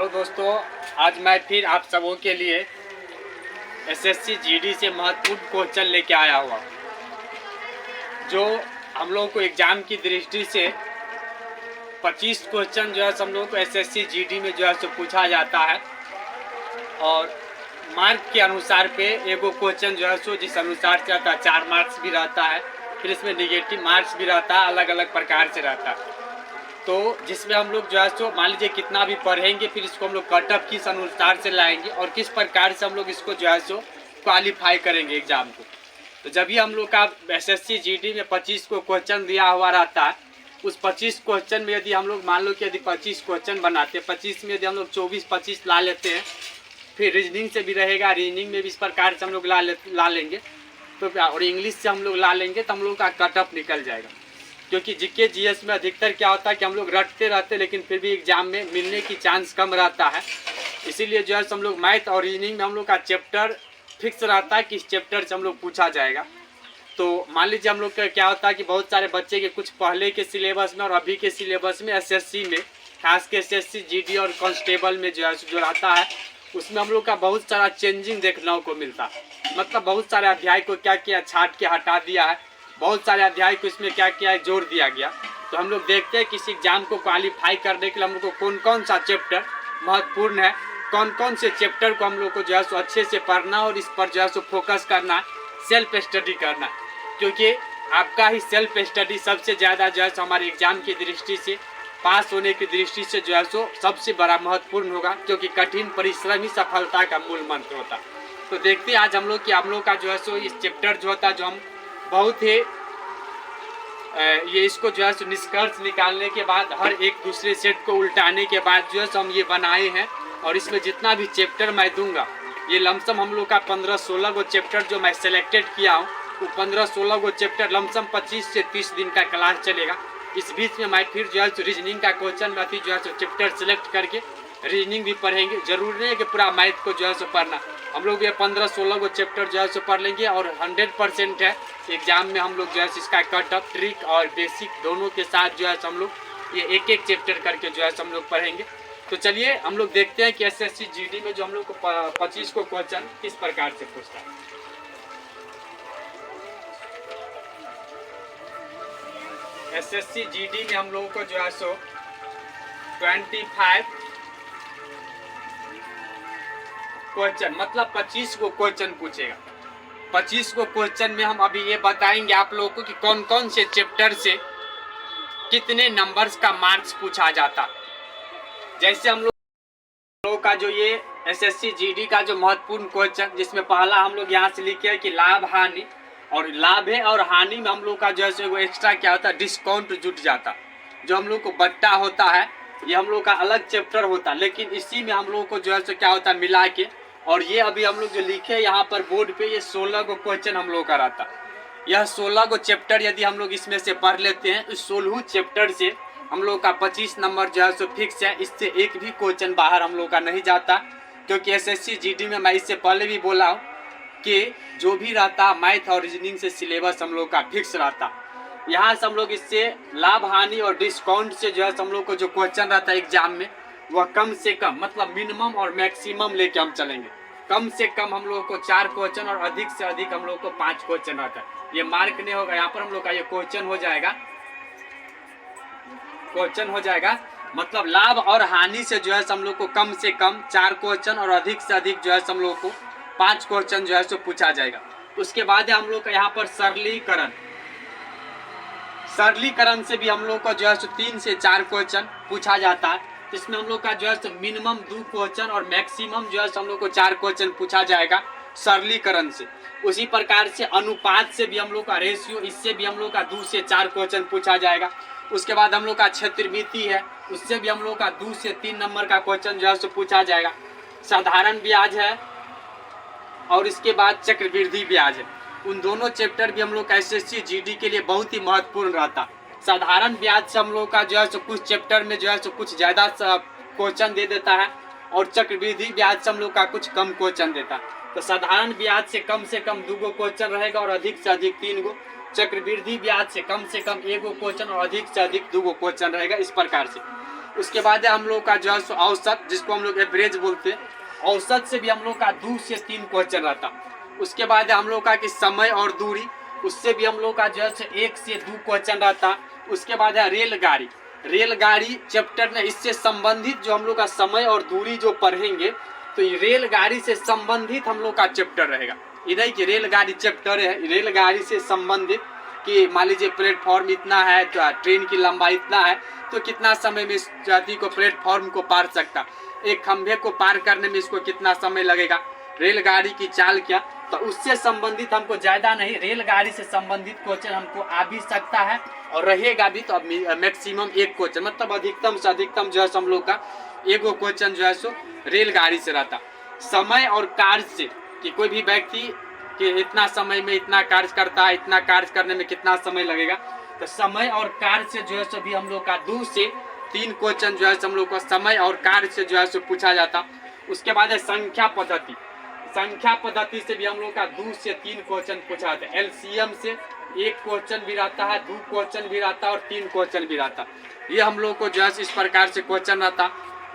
Hello दोस्तों, आज मैं फिर आप सबों के लिए एसएससी जीडी से महत्वपूर्ण क्वेश्चन लेके आया हुआ, जो हम लोगों को एग्ज़ाम की दृष्टि से 25 क्वेश्चन जो है हम लोगों को एसएससी जीडी में जो है सो पूछा जाता है। और मार्क के अनुसार पे एगो क्वेश्चन जो है सो जिस अनुसार से आता है 4 मार्क्स भी रहता है, फिर इसमें निगेटिव मार्क्स भी रहता है, अलग अलग प्रकार से रहता है। तो जिसमें हम लोग जो है सो मान लीजिए कितना भी पढ़ेंगे, फिर इसको हम लोग कट ऑफ किस अनुसार से लाएंगे और किस प्रकार से हम लोग इसको जो है सो क्वालिफाई करेंगे एग्ज़ाम को। तो जब भी हम लोग का एसएससी जीडी में 25 को क्वेश्चन दिया हुआ रहता है, उस 25 क्वेश्चन में यदि हम लोग मान लो कि यदि 25 क्वेश्चन बनाते हैं, 25 में यदि हम लोग 24-25 ला लेते हैं, फिर रीजनिंग से भी रहेगा, रीजनिंग में भी इस प्रकार से हम लोग ला लेंगे तो और इंग्लिश से हम लोग ला लेंगे तो हम लोग का कट ऑफ निकल जाएगा। क्योंकि जीके जीएस में अधिकतर क्या होता है कि हम लोग रटते रहते, लेकिन फिर भी एग्जाम में मिलने की चांस कम रहता है। इसीलिए जो है हम लोग मैथ और रीजनिंग में हम लोग का चैप्टर फिक्स रहता है कि इस चैप्टर से हम लोग पूछा जाएगा। तो मान लीजिए हम लोग का क्या होता है कि बहुत सारे बच्चे के कुछ पहले के सिलेबस में और अभी के सिलेबस में एसएससी में, खास के एसएससी जीडी और कांस्टेबल में जो है जो रहता है, उसमें हम लोग का बहुत सारा चेंजिंग देखने को मिलता है। मतलब बहुत सारे अध्याय को क्या किया, छाट के हटा दिया है, बहुत सारे अध्याय को इसमें क्या किया है, जोड़ दिया गया। तो हम लोग देखते हैं कि इस एग्जाम को क्वालिफाई करने के लिए हम लोग को कौन कौन सा चैप्टर महत्वपूर्ण है, कौन कौन से चैप्टर को हम लोग को जो है सो अच्छे से पढ़ना और इस पर जो है सो फोकस करना, सेल्फ स्टडी करना। क्योंकि आपका ही सेल्फ स्टडी सबसे ज़्यादा जो है सो हमारे एग्जाम की दृष्टि से, पास होने की दृष्टि से जो है सो सबसे बड़ा महत्वपूर्ण होगा। क्योंकि कठिन परिश्रम ही सफलता का मूल मंत्र होता। तो देखते हैं आज हम लोग कि हम लोग का जो है सो इस चैप्टर जो होता है, जो हम बहुत ही ये इसको जो है सो निष्कर्ष निकालने के बाद हर एक दूसरे सेट को उल्टाने के बाद जो है सो हम ये बनाए हैं। और इसमें जितना भी चैप्टर मैं दूंगा, ये लमसम हम लोग का 15-16 गो चैप्टर जो मैं सेलेक्टेड किया हूँ, वो 15-16 गो चैप्टर लमसम 25 से 30 दिन का क्लास चलेगा। इस बीच में मैं फिर जो है सो रीजनिंग का क्वेश्चन में जो है सो चैप्टर सेलेक्ट करके रीजनिंग भी पढ़ेंगे। जरूरी नहीं है कि पूरा मैथ को जो है सो पढ़ना, हम लोग ये 15-16 को चैप्टर जो है सो पढ़ लेंगे। और 100% है एग्जाम में हम लोग जो है इसका कट ऑफ, ट्रिक और बेसिक दोनों के साथ जो है हम लोग ये एक एक चैप्टर करके जो है हम लोग पढ़ेंगे। तो चलिए हम लोग देखते हैं कि एसएससी जीडी में जो हम लोग को 25 को क्वेश्चन किस प्रकार से पूछता है। एसएससी जीडी में हम लोगों को जो है सो 25 क्वेश्चन मतलब 25 को क्वेश्चन पूछेगा। 25 को क्वेश्चन में हम अभी ये बताएंगे आप लोगों को कि कौन कौन से चैप्टर से कितने नंबर्स का मार्क्स पूछा जाता। जैसे हम लोग का जो ये एसएससी जीडी का जो महत्वपूर्ण क्वेश्चन, जिसमें पहला हम लोग यहाँ से लिखे है कि लाभ हानि, और लाभ है और हानि में हम लोग का जो है वो एक्स्ट्रा क्या होता है, डिस्काउंट जुट जाता। जो हम लोग को बट्टा होता है, ये हम लोग का अलग चैप्टर होता, लेकिन इसी में हम लोग को जो है सो क्या होता है मिला के। और ये अभी हम लोग जो लिखे यहाँ पर बोर्ड पे, ये 16 को क्वेश्चन हम लोग का रहता। यह 16 को चैप्टर यदि हम लोग इसमें से पढ़ लेते हैं, इस 16 चैप्टर से हम लोग का 25 नंबर जो है सो फिक्स है। इससे एक भी क्वेश्चन बाहर हम लोग का नहीं जाता। क्योंकि एसएससी जीडी में मैं इससे पहले भी बोला हूँ कि जो भी रहता मैथ और रीजनिंग से सिलेबस हम लोग का फिक्स रहता। यहाँ से हम लोग इससे लाभ हानि और डिस्काउंट से जो है हम लोग को जो क्वेश्चन रहता है एग्जाम में, वह कम से कम मतलब मिनिमम और मैक्सिमम लेके हम चलेंगे। कम से कम हम लोग को 4 क्वेश्चन और अधिक से अधिक हम लोग को 5 क्वेश्चन रहता है। ये मार्क नहीं होगा, यहाँ पर हम लोग का ये क्वेश्चन हो जाएगा। मतलब लाभ और हानि से जो है हम लोग को कम से कम 4 क्वेश्चन और अधिक से अधिक जो है हम लोग को 5 क्वेश्चन जो है सो पूछा जाएगा। उसके बाद हम लोग का यहाँ पर सरलीकरण से भी हम लोग को जो है सो 3 से 4 क्वेश्चन पूछा जाता है। इसमें हम लोग का जो है सो मिनिमम 2 क्वेश्चन और मैक्सिमम जो है हम लोग को 4 क्वेश्चन पूछा जाएगा सरलीकरण से। उसी प्रकार से अनुपात से भी हम लोग का रेशियो, इससे भी हम लोग का 2 से 4 क्वेश्चन पूछा जाएगा। उसके बाद हम लोग का क्षेत्रमिति है, उससे भी हम लोग का 2 से 3 नंबर का क्वेश्चन जो है सो पूछा जाएगा। साधारण ब्याज है और इसके बाद चक्रवृद्धि ब्याज है। उन दोनों चैप्टर भी हम लोग का एसएससी जीडी के लिए बहुत ही महत्वपूर्ण रहता। साधारण ब्याज से हम लोग का जो है सो कुछ चैप्टर में जो है सो कुछ ज़्यादा क्वेश्चन दे देता है, और चक्रवृद्धि ब्याज से हम लोग का कुछ कम क्वेश्चन देता। तो साधारण ब्याज से कम 2 गो क्वेश्चन रहेगा और अधिक से अधिक 3 गो। चक्रवृद्धि ब्याज से कम 1 गो क्वेश्चन और अधिक से अधिक 2 गो क्वेश्चन रहेगा। इस प्रकार से उसके बाद है हम लोग का जो है औसत, जिसको हम लोग एवरेज बोलते हैं, औसत से भी हम लोग का 2 से 3 क्वेश्चन रहता। उसके बाद है हम लोग का कि समय और दूरी, उससे भी हम लोग का जो है 1 से 2 क्वेश्चन रहता। उसके बाद है रेलगाड़ी, रेलगाड़ी चैप्टर में इससे संबंधित जो हम लोग का समय और दूरी जो पढ़ेंगे, तो ये रेलगाड़ी से संबंधित हम लोग का चैप्टर रहेगा। इधर की रेलगाड़ी चैप्टर है, रेलगाड़ी से संबंधित कि मान लीजिए प्लेटफॉर्म इतना है, तो ट्रेन की लंबाई इतना है, तो कितना समय में इस जाति को प्लेटफॉर्म को पार सकता, एक खंभे को पार करने में इसको कितना समय लगेगा, रेलगाड़ी की चाल क्या। तो उससे संबंधित हमको ज़्यादा नहीं, रेलगाड़ी से संबंधित क्वेश्चन हमको आ भी सकता है और रहेगा भी। तो मैक्सिमम 1 क्वेश्चन, मतलब अधिकतम से अधिकतम जो है हम लोग का 1 क्वेश्चन जो है सो रेलगाड़ी से रहता। समय और कार्य से कि कोई भी व्यक्ति कि इतना समय में इतना कार्य करता है, इतना कार्य करने में कितना समय लगेगा, तो समय और कार्य से जो है सो भी हम लोग का 2 से 3 क्वेश्चन जो है हम लोग का समय और कार्य से जो है सो पूछा जाता। उसके बाद है संख्या पद्धति, संख्या पद्धति से भी हम लोग का 2 से 3 क्वेश्चन पूछा जाता है। एलसीएम से 1 क्वेश्चन भी रहता है, 2 क्वेश्चन भी रहता है और 3 क्वेश्चन भी रहता। ये हम लोग को जो है इस प्रकार से क्वेश्चन रहता।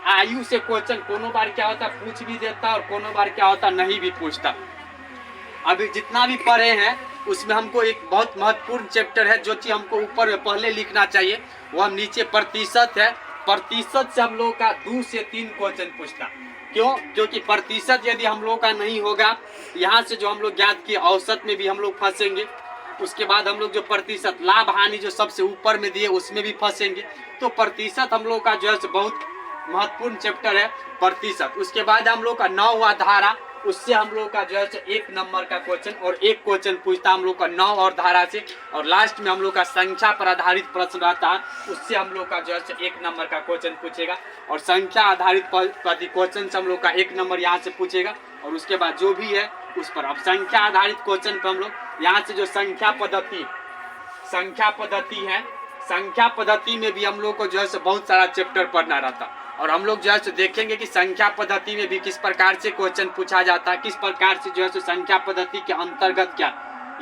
आयु से क्वेश्चन कोनो बार क्या होता पूछ भी देता और कोनो बार क्या होता नहीं भी पूछता। अभी जितना भी पढ़े हैं उसमें हमको एक बहुत महत्वपूर्ण चैप्टर है जो चीज हमको ऊपर में पहले लिखना चाहिए, वो हम नीचे प्रतिशत है, प्रतिशत से हम लोग का 2 से 3 क्वेश्चन पूछता। क्यों? क्योंकि प्रतिशत यदि हम लोग का नहीं होगा, यहाँ से जो हम लोग ज्ञात किए औसत में भी हम लोग फंसेंगे। उसके बाद हम लोग जो प्रतिशत लाभ हानि जो सबसे ऊपर में दिए उसमें भी फंसेंगे। तो प्रतिशत हम लोग का जो है बहुत महत्वपूर्ण चैप्टर है प्रतिशत। उसके बाद हम लोग का 9वां धारा, उससे हम लोग का जो है 1 नंबर का क्वेश्चन और 1 क्वेश्चन पूछता हम लोग का 9 और धारा से। और लास्ट में हम लोग का संख्या पर आधारित प्रश्न रहता है, उससे हम लोग का जो है 1 नंबर का क्वेश्चन पूछेगा। और संख्या आधारित प्रति क्वेश्चन से हम लोग का 1 नंबर यहाँ से पूछेगा। और उसके बाद जो भी है उस पर, अब संख्या आधारित क्वेश्चन पर हम लोग यहाँ से जो संख्या पद्धति है, संख्या पद्धति में भी हम लोग को जो है बहुत सारा चैप्टर पढ़ना रहता। और हम लोग जो है देखेंगे कि संख्या पद्धति में भी किस प्रकार से क्वेश्चन पूछा जाता है, किस प्रकार से जो है संख्या पद्धति के अंतर्गत क्या।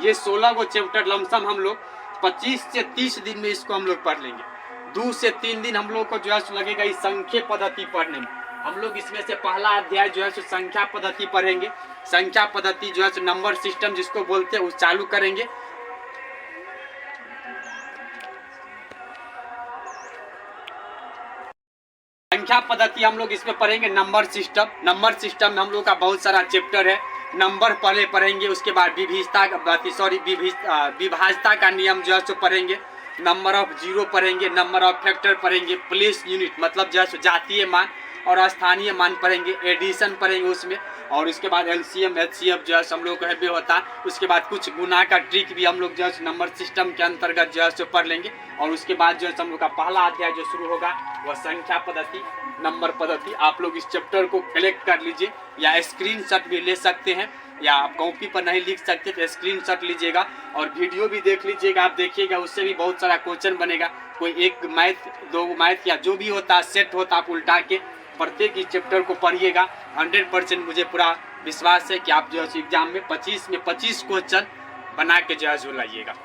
ये 16 को चैप्टर लमसम हम लोग 25 से 30 दिन में इसको हम लोग पढ़ लेंगे। 2 से 3 दिन हम लोग को जो है लगेगा इस संख्या पद्धति पढ़ने में। हम लोग इसमें से पहला अध्याय जो है संख्या पद्धति पढ़ेंगे। संख्या पद्धति जो है नंबर सिस्टम जिसको बोलते हैं उस चालू करेंगे। संख्या पद्धति हम लोग इसमें पढ़ेंगे। नंबर सिस्टम, नंबर सिस्टम में हम लोग का बहुत सारा चैप्टर है। नंबर पहले पढ़ेंगे, उसके बाद विभाज्यता का नियम जो है सो पढ़ेंगे। नंबर ऑफ जीरो पढ़ेंगे, नंबर ऑफ फैक्टर पढ़ेंगे, प्लेस यूनिट मतलब जो है जातीय मान और स्थानीय मान पढ़ेंगे, एडिशन पढ़ेंगे उसमें। और उसके बाद एलसीएम एचसीएफ जो है हम लोग को होता है। उसके बाद कुछ गुना का ट्रिक भी हम लोग जो है नंबर सिस्टम के अंतर्गत जो है सो पढ़ लेंगे। और उसके बाद जो है हम लोग का पहला अध्याय जो शुरू होगा वह संख्या पद्धति, नंबर पद्धति। आप लोग इस चैप्टर को कलेक्ट कर लीजिए या स्क्रीनशॉट भी ले सकते हैं, या आप कॉपी पर नहीं लिख सकते तो स्क्रीनशॉट लीजिएगा और वीडियो भी देख लीजिएगा। आप देखिएगा उससे भी बहुत सारा क्वेश्चन बनेगा। कोई 1 मैथ 2 मैथ या जो भी होता है सेट होता है, आप उल्टा के प्रत्येक इस चैप्टर को पढ़िएगा। 100% मुझे पूरा विश्वास है कि आप जो है एग्जाम में 25 में 25 क्वेश्चन बना के जो है लाइएगा।